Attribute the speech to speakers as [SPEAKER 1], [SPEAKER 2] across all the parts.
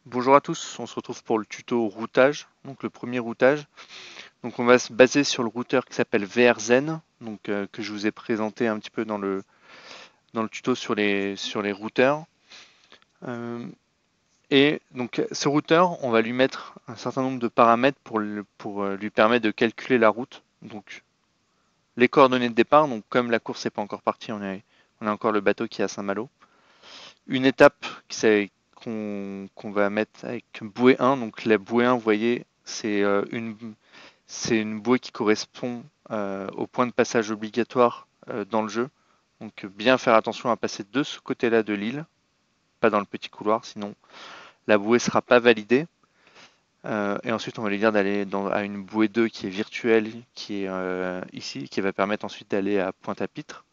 [SPEAKER 1] Bonjour à tous, on se retrouve pour le tuto routage, donc le premier routage. Donc on va se baser sur le routeur qui s'appelle VRZen, que je vous ai présenté un petit peu dans le tuto sur les routeurs. Euh, et donc ce routeur, on va lui mettre un certain nombre de paramètres pour lui permettre de calculer la route. Donc les coordonnées de départ, donc comme la course n'est pas encore partie, on a encore le bateau qui est à Saint-Malo. Une étape qu'on va mettre avec bouée 1, donc la bouée 1, vous voyez, c'est une bouée qui correspond au point de passage obligatoire dans le jeu. Donc bien faire attention à passer de ce côté-là de l'île, pas dans le petit couloir, sinon la bouée ne sera pas validée. Et ensuite, on va lui dire d'aller à une bouée 2 qui est virtuelle, qui est ici, qui va permettre ensuite d'aller à Pointe-à-Pitre.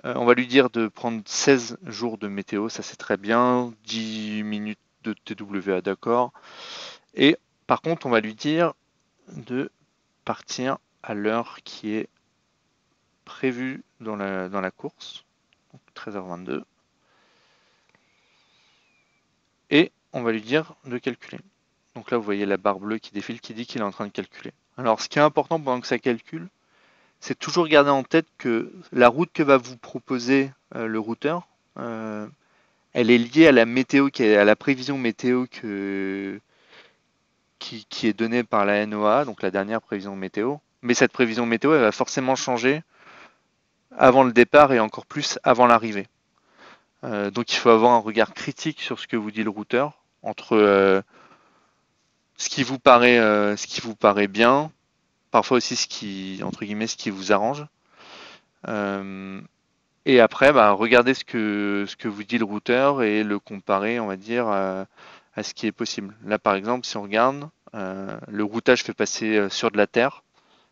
[SPEAKER 1] On va lui dire de prendre 16 jours de météo, ça c'est très bien, 10 minutes de TWA, d'accord. Et par contre, on va lui dire de partir à l'heure qui est prévue dans la course, donc 13h22. Et on va lui dire de calculer. Donc là, vous voyez la barre bleue qui défile qui dit qu'il est en train de calculer. Alors, ce qui est important pendant que ça calcule, c'est toujours garder en tête que la route que va vous proposer le routeur, euh, elle est liée à la météo, à la prévision météo qui est donnée par la NOAA, donc la dernière prévision météo. Mais cette prévision météo, elle va forcément changer avant le départ et encore plus avant l'arrivée. Donc il faut avoir un regard critique sur ce que vous dit le routeur, entre ce qui vous paraît bien, parfois aussi entre guillemets, ce qui vous arrange. Euh, et après, bah, regardez ce que vous dit le routeur et le comparer, on va dire, à ce qui est possible. Là, par exemple, si on regarde, le routage fait passer sur de la terre.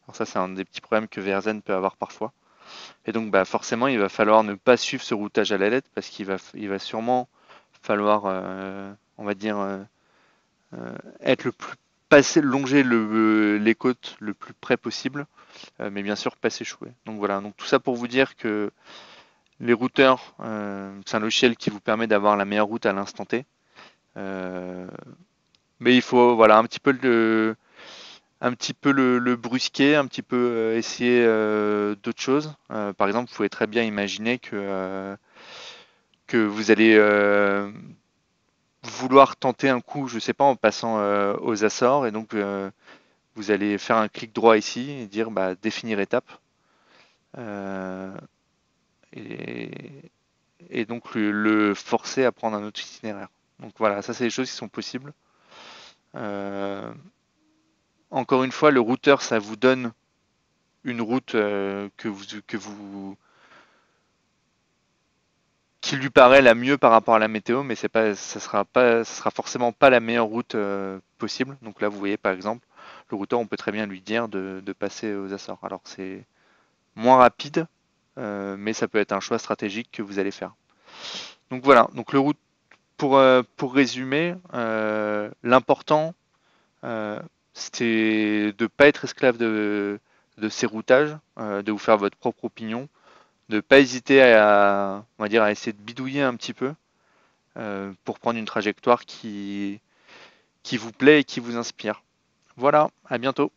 [SPEAKER 1] Alors ça, c'est un des petits problèmes que VRZen peut avoir parfois. Et donc, bah, forcément, il va falloir ne pas suivre ce routage à la lettre parce qu'il va sûrement falloir, on va dire, être le plus longer les côtes le plus près possible, mais bien sûr pas s'échouer. Donc voilà, donc tout ça pour vous dire que les routeurs, c'est un logiciel qui vous permet d'avoir la meilleure route à l'instant T. Euh, mais il faut voilà un petit peu le brusquer, un petit peu essayer d'autres choses. Par exemple, vous pouvez très bien imaginer que vous allez vouloir tenter un coup, je sais pas, en passant aux Açores, et donc vous allez faire un clic droit ici et dire bah, définir étape. Euh, et, et donc le forcer à prendre un autre itinéraire. Donc voilà, ça c'est des choses qui sont possibles. Euh, Encore une fois, le routeur, ça vous donne une route qui lui paraît la mieux par rapport à la météo, mais c'est pas, ça sera forcément pas la meilleure route possible. Donc là, vous voyez par exemple, le routeur, on peut très bien lui dire de passer aux Açores. Alors c'est moins rapide, mais ça peut être un choix stratégique que vous allez faire. Donc voilà, donc le route pour résumer, l'important, euh, c'était de ne pas être esclave de ces routages, de vous faire votre propre opinion, de ne pas hésiter on va dire, à essayer de bidouiller un petit peu pour prendre une trajectoire qui vous plaît et qui vous inspire. Voilà, à bientôt.